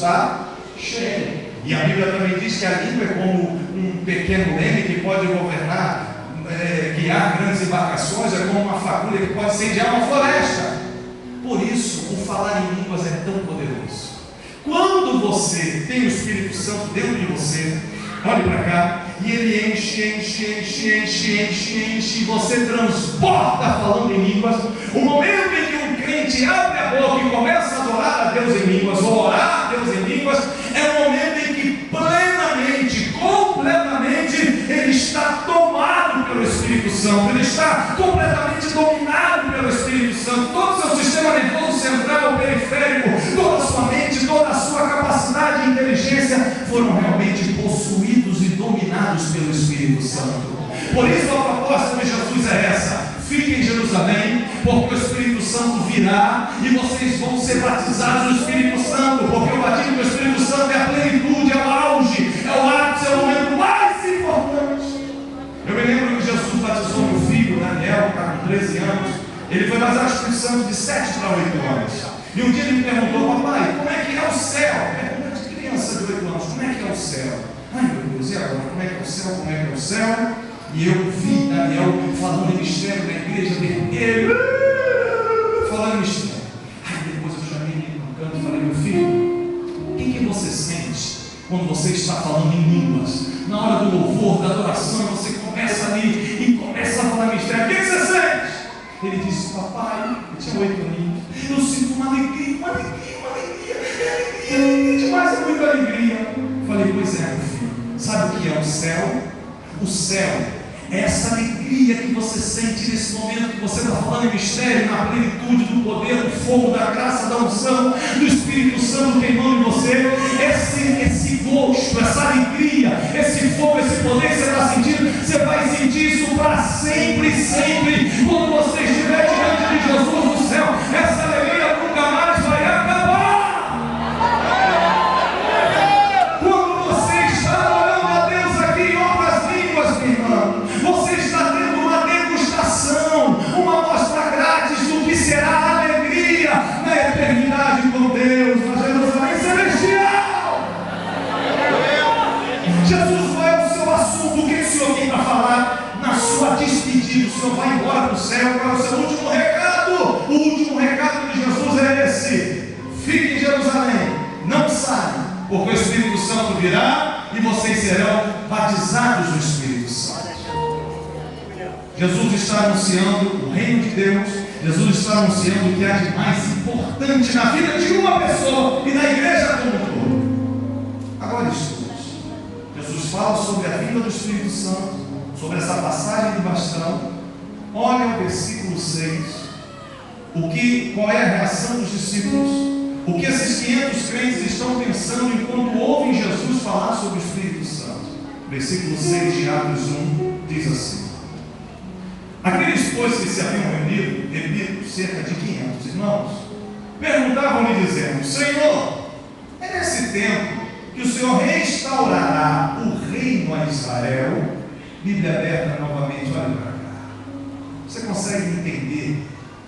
está cheio. E a Bíblia também diz que a língua é como um pequeno leme que pode governar, guiar grandes embarcações, é como uma fagulha que pode incendiar uma floresta. Por isso, o falar em línguas é tão poderoso. Quando você tem o Espírito Santo dentro de você, olhe para cá, e ele enche, você transporta falando em línguas. O momento em que um crente abre a boca e começa a adorar a Deus em línguas, ou orar a Deus em línguas, é o momento em que plenamente, completamente, ele está tomado pelo Espírito Santo, ele está completamente dominado pelo Espírito Santo. Todo o seu sistema nervoso central, periférico, toda a sua mente, toda a sua capacidade e inteligência foram realmente possuídos e dominados pelo Espírito Santo. Por isso a proposta de Jesus é essa: fiquem em Jerusalém, porque o Espírito Santo virá e vocês vão ser batizados no Espírito Santo, porque o batismo do Espírito Santo é a plenitude, é o auge, é o ápice, é o momento mais importante. Eu me lembro que Jesus batizou meu filho, Daniel, que está com 13 anos. Ele foi batizado no Espírito Santo de 7 para 8 anos. E um dia ele me perguntou: papai, como é que é o céu? Pergunta de criança de 8 anos: como é que é o céu? Ai meu Deus, e agora? Como é que é o céu? Como é que é o céu? E eu vi Daniel falando em mistério na igreja, vermelho, falando em mistério. Aí depois eu chamei ele no canto e falei: meu filho, o que você sente quando você está falando em línguas? Na hora do louvor, da adoração, você começa ali e começa a falar mistério. O que você sente? Ele disse: papai, eu tinha 8 aninhos, eu sinto uma alegria demais, é muita alegria. Falei: pois é, meu filho, sabe o que é o céu? O céu é essa alegria que você sente nesse momento que você está falando em mistério, na plenitude do poder, do fogo, da graça, da unção, do Espírito Santo queimando em você. Esse gosto, essa alegria, esse fogo, esse poder que você está sentindo, você vai sentir isso para sempre, sempre. Quando você estiver diante de Jesus no céu, essa alegria nunca mais vai acabar. Quando você está adorando a Deus aqui em outras línguas, meu irmão, você está tendo uma degustação, uma amostra grátis do que será a alegria na eternidade com Deus, na Jerusalém celestial. Jesus vai ao seu assunto. O que o Senhor tem para falar na sua despedida? O Senhor vai embora para o céu para o seu último recado. O último recado de Jesus é esse: fiquem em Jerusalém, não saiam, porque o Espírito Santo virá e vocês serão batizados no Espírito Santo. Jesus está anunciando o reino de Deus. Jesus está anunciando o que há de mais importante na vida de uma pessoa e na igreja como um todo. Agora escute. Jesus fala sobre a vinda do Espírito Santo, sobre essa passagem de bastão. Olha o versículo 6. Qual é a reação dos discípulos? O que esses 500 crentes estão pensando enquanto ouvem Jesus falar sobre o Espírito Santo? Versículo 6 de Atos 1 diz assim: aqueles, pois, que se haviam reunido, repito, cerca de 500 irmãos, perguntavam-lhe dizendo: Senhor, é nesse tempo que o Senhor restaurará o reino a Israel? Bíblia aberta novamente, olha para cá. Você consegue entender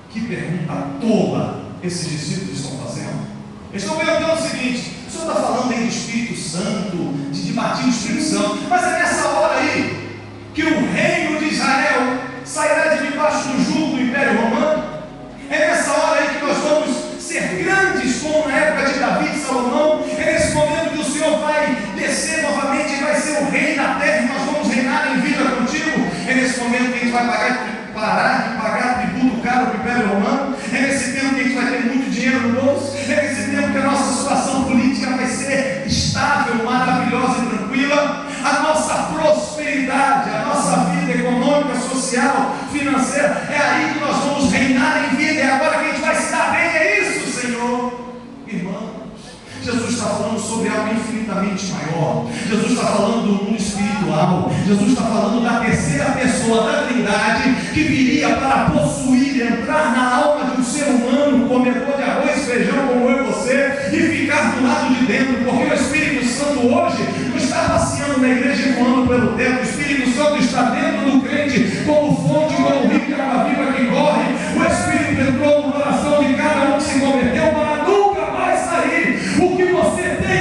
que pergunta tola esses discípulos estão fazendo? Eles estão perguntando o seguinte: o Senhor está falando aí de Espírito Santo, de batismo do Espírito Santo, mas é nessa hora aí que o reino de Israel sairá de debaixo do jugo do Império Romano? É nessa hora aí que nós vamos ser grandes como na época de Davi e Salomão? É nesse momento que o Senhor vai descer novamente e vai ser o rei da terra e nós vamos reinar em vida contigo? É nesse momento que a gente vai parar de pagar tributo caro para o Império Romano? É nesse tempo que a gente vai ter muito dinheiro no bolso? É nesse tempo que a nossa situação política vai ser estável, maravilhosa e tranquila? A nossa prosperidade, a nossa vida econômica, social, financeira, é aí que nós vamos reinar em vida. É agora que a gente vai se dar bem. É isso, Senhor. Irmãos, Jesus está falando sobre algo infinitamente maior. Jesus está falando do mundo espiritual. Jesus está falando da terceira pessoa da Trindade que viria para possuir, entrar na alma de um ser humano, comedor de arroz e feijão como eu e você, e ficar do lado de dentro, porque o Espírito Santo hoje não está passeando na igreja e voando pelo teto. O Espírito Santo está dentro do crente como fonte, como rio de água viva que corre. O Espírito entrou no coração de cada um que se converteu para nunca mais sair. O que você tem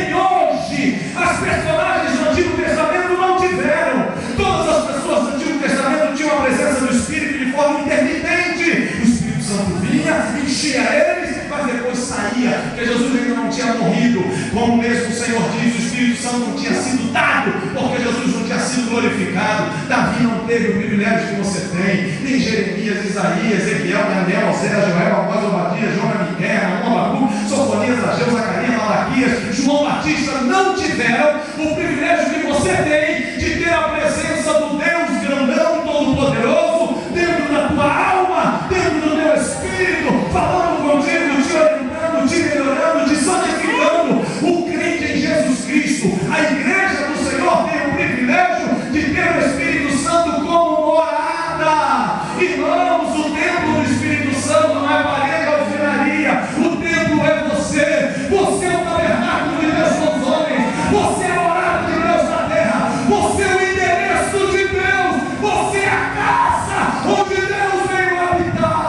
tinha morrido. Como mesmo o Senhor diz, o Espírito Santo não tinha sido dado, porque Jesus não tinha sido glorificado. Davi não teve o privilégio que você tem, nem Jeremias, Isaías, Ezequiel, Daniel, Osés, Joel, Amós, Obadias, Jonas, Miqueias, Abacuque, Sofonias, Ageu, Zacarias, Malaquias, João Batista não tiveram o privilégio que você tem de ter a presença do Deus grandão, todo-poderoso, dentro da tua alma, dentro do teu espírito, falando contigo, te orientando, te melhorando, te santificando. O crente em Jesus Cristo, a igreja do Senhor tem o privilégio de ter o Espírito Santo como morada. Irmãos, o templo do Espírito Santo não é parede ou alvenaria, o templo é você. Você é o tabernáculo de Deus com os homens, você é a morada de Deus na terra, você é o endereço de Deus, você é a casa onde Deus veio habitar.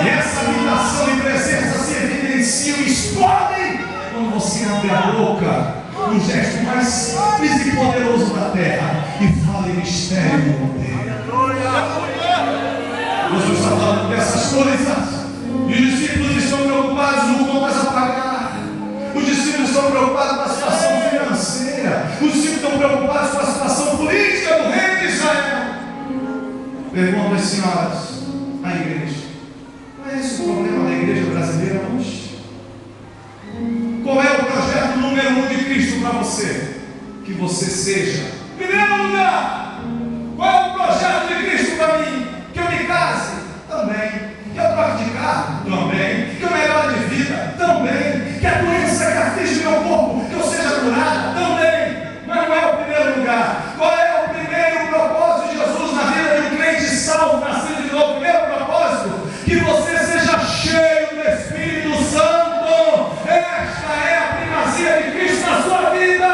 E essa habitação e presença se evidenciam e explodem quando você abre a boca, no gesto mais simples e poderoso da terra, e fala em mistério do poder. Jesus está falando dessas coisas, e os discípulos estão preocupados no contas a pagar. Os discípulos estão preocupados com a situação financeira, os discípulos estão preocupados com a situação política do reino de Israel. Pergunto às senhoras, a igreja, não é esse o problema da igreja brasileira hoje? Qual é o projeto número 1 de Cristo para você? Que você seja, em primeiro lugar. Qual é o projeto de Cristo para mim? Que eu me case? Também. Que eu troque de carro? Também. Que eu melhore de vida? Também. Que a doença que aflige meu corpo, que eu seja curado? Também. Mas não é o primeiro lugar. Qual é o primeiro propósito de Jesus na vida de um crente salvo, nascido de novo? O primeiro propósito? Que você seja cheio do Espírito Santo. Esta é a primazia de Cristo na sua vida.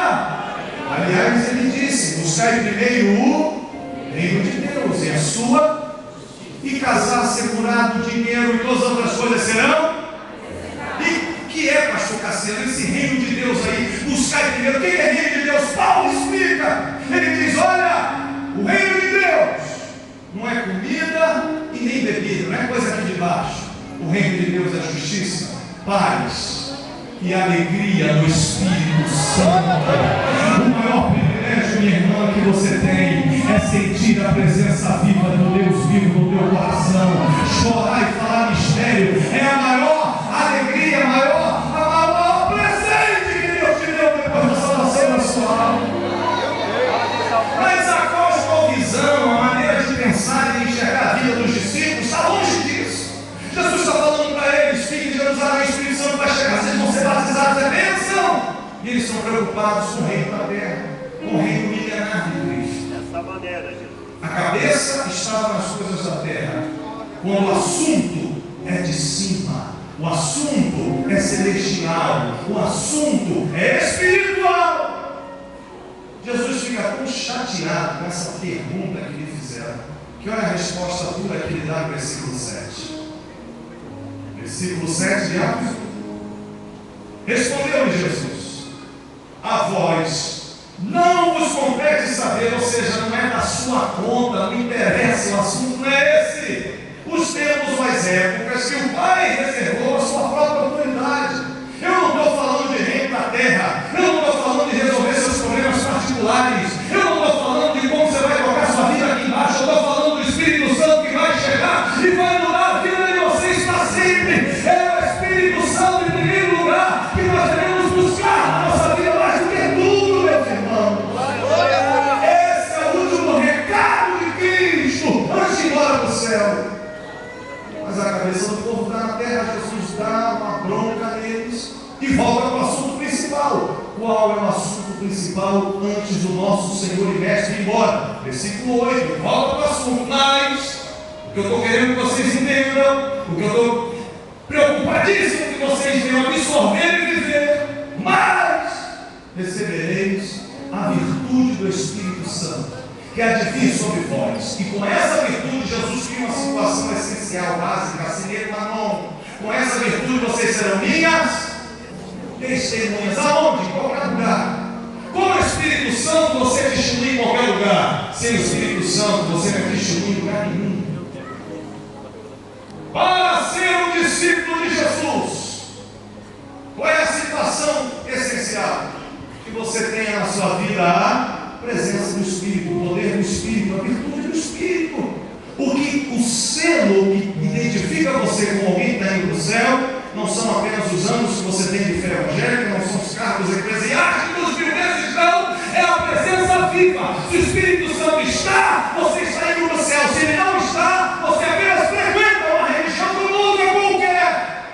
Aliás, ele disse: buscai primeiro o reino de Deus e a sua, e casar, ser curado, dinheiro e todas as outras coisas serão. E que é, pastor Cassiano, esse reino de Deus aí? Buscai primeiro. O que é reino de Deus? Paulo explica. Ele diz: olha, o reino de Deus não é comida e nem bebida, não é coisa aqui de baixo. O reino de Deus é justiça, paz e alegria no Espírito Santo. O maior privilégio, minha irmã, que você tem é sentir a presença viva do Deus vivo no teu coração. Chorar e falar mistério é a maior alegria, a maior presente que Deus te deu depois da salvação da sua alma. Mas a cosmovisão, a maneira de pensar e de enxergar a vida dos discípulos está longe disso. Jesus está falando para eles: fiquem de Jerusalém, o Espírito Santo vai chegar, vocês vão ser batizados, é bênção. E eles estão preocupados com o reino da terra, com o reino milenar de Cristo. Dessa maneira, Jesus. A cabeça estava nas coisas da terra, quando o assunto é de cima, o assunto é celestial, o assunto é espiritual. Jesus fica tão chateado com essa pergunta que lhe fizeram, que olha a resposta dura que ele dá no versículo 7. Versículo 7 de Atos. Respondeu-lhe Jesus: a vós não vos compete saber, ou seja, não é da sua conta, não interessa, o assunto não é esse. Os tempos ou as épocas que o Pai reservou a sua própria autoridade. Eu não estou falando de reino da terra, eu não estou falando de resolver seus problemas particulares, eu não estou falando de como você vai colocar sua vida aqui embaixo, eu estou falando do Espírito Santo que vai chegar e vai mudar a vida de vocês para sempre. É o Espírito Santo em primeiro lugar que nós devemos buscar na nossa vida mais do que tudo, meus irmãos. Esse é o último recado de Cristo antes de ir embora para o céu. Mas a cabeça do povo está na terra. Jesus dá uma bronca neles e volta para o assunto principal. Qual é o assunto principal antes do nosso Senhor e Mestre ir embora? Versículo 8, volta para o assunto. Mas o que eu estou querendo que vocês entendam, o que eu estou preocupadíssimo que vocês venham absorver e viver, mas recebereis a virtude do Espírito Santo, que há de vir sobre vós. E com essa virtude, Jesus cria uma situação essencial, básica, sine qua non. Com essa virtude vocês serão minhas testemunhas. Aonde? Em qualquer lugar. Com o Espírito Santo você testemunha em qualquer lugar. Sem o Espírito Santo você não é testemunha em lugar nenhum. Para ser um discípulo de Jesus, sua vida a presença do Espírito, o poder do Espírito, a virtude do Espírito. O selo que identifica você como alguém que está indo para o céu não são apenas os anos que você tem de fé evangélica, não são os cargos eclesiásticos que os estão, é a presença viva. Se o Espírito Santo está, você está indo para o céu. Se ele não está, você apenas frequenta uma religião do mundo qualquer.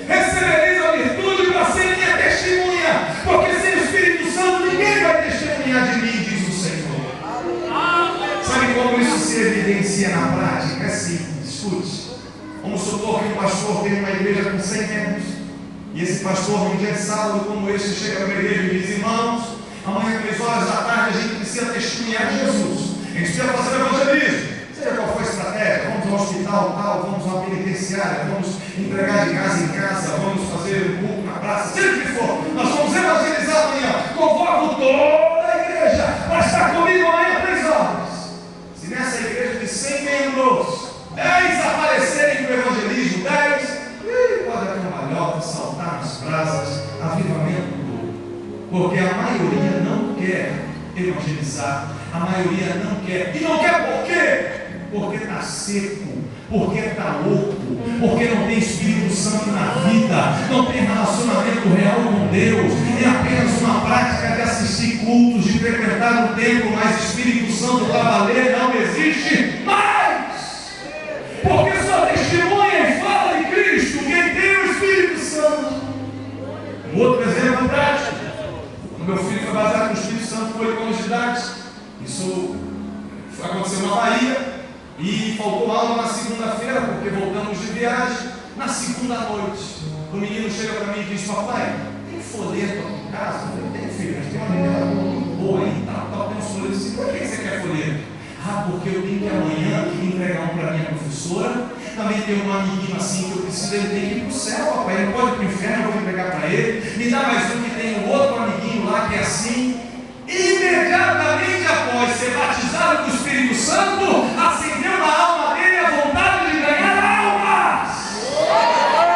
Recebereis a virtude para ser minha testemunha, porque sem o Espírito Santo ninguém vai testemunhar de mim, diz o Senhor. Sabe como isso se evidencia na prática? É simples, escute. Vamos supor que um pastor tem uma igreja com 100 membros, e esse pastor, num dia de sábado como este, chega para a igreja e diz: irmãos, amanhã 3 horas da tarde a gente precisa testemunhar de Jesus, a gente precisa fazer evangelismo, seja qual for a estratégia, vamos ao hospital tal, vamos a uma penitenciária, vamos entregar de casa em casa, vamos fazer um culto na praça, seja o que for, nós vamos evangelizar amanhã, convoco toda a igreja para estar comigo amanhã 3 horas. Se nessa igreja de 100 membros, 10 aparecerem para o evangelismo, 10, pode haver uma malhota, saltar nas brasas, avivamento todo, porque a maioria não quer evangelizar, a maioria não quer, e não quer por quê? Porque está seco, porque está louco, porque não tem Espírito Santo na vida, não tem relacionamento real com Deus, é apenas uma prática de assistir cultos, de frequentar o templo, mas Espírito Santo para valer não existe mais, porque só testemunha e fala de Cristo quem tem o Espírito Santo. Um outro exemplo prático: quando meu filho foi batizado com o Espírito Santo com 8 anos de idade, isso aconteceu na Bahia, e faltou aula na segunda-feira, porque voltamos de viagem. Na segunda noite, o menino chega para mim e diz: papai, tem folheto aqui em casa? Eu falei: tem, filho, mas tem uma menina muito boa aí, tal, tem uns folhetos assim. Por que você quer folheto? Ah, porque eu tenho que amanhã entregar um para minha professora, também tem um amiguinho assim que eu preciso, ele tem que ir para o céu, papai, ele pode ir para o inferno, eu vou entregar para ele, me dá mais um que tem um outro amiguinho lá que é assim. Imediatamente após ser batizado com o Espírito Santo, acendeu na alma dele a vontade de ganhar almas.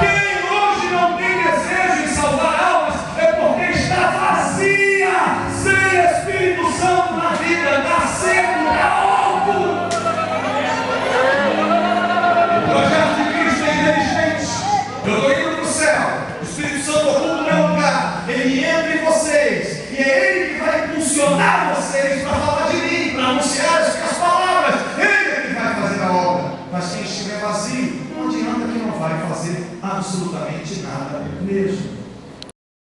Quem hoje não tem desejo em salvar almas é porque está vazia, sem Espírito Santo na vida, está seco, está louco. O projeto de Cristo é inteligente. Eu estou indo para o céu, o Espírito Santo ocupa o meu lugar, ele entra em vocês, e é ele que vai impulsionar vocês para falar de mim, para anunciar as palavras. Ele é que vai fazer a obra. Mas quem estiver vazio, não adianta, que não vai fazer absolutamente nada mesmo.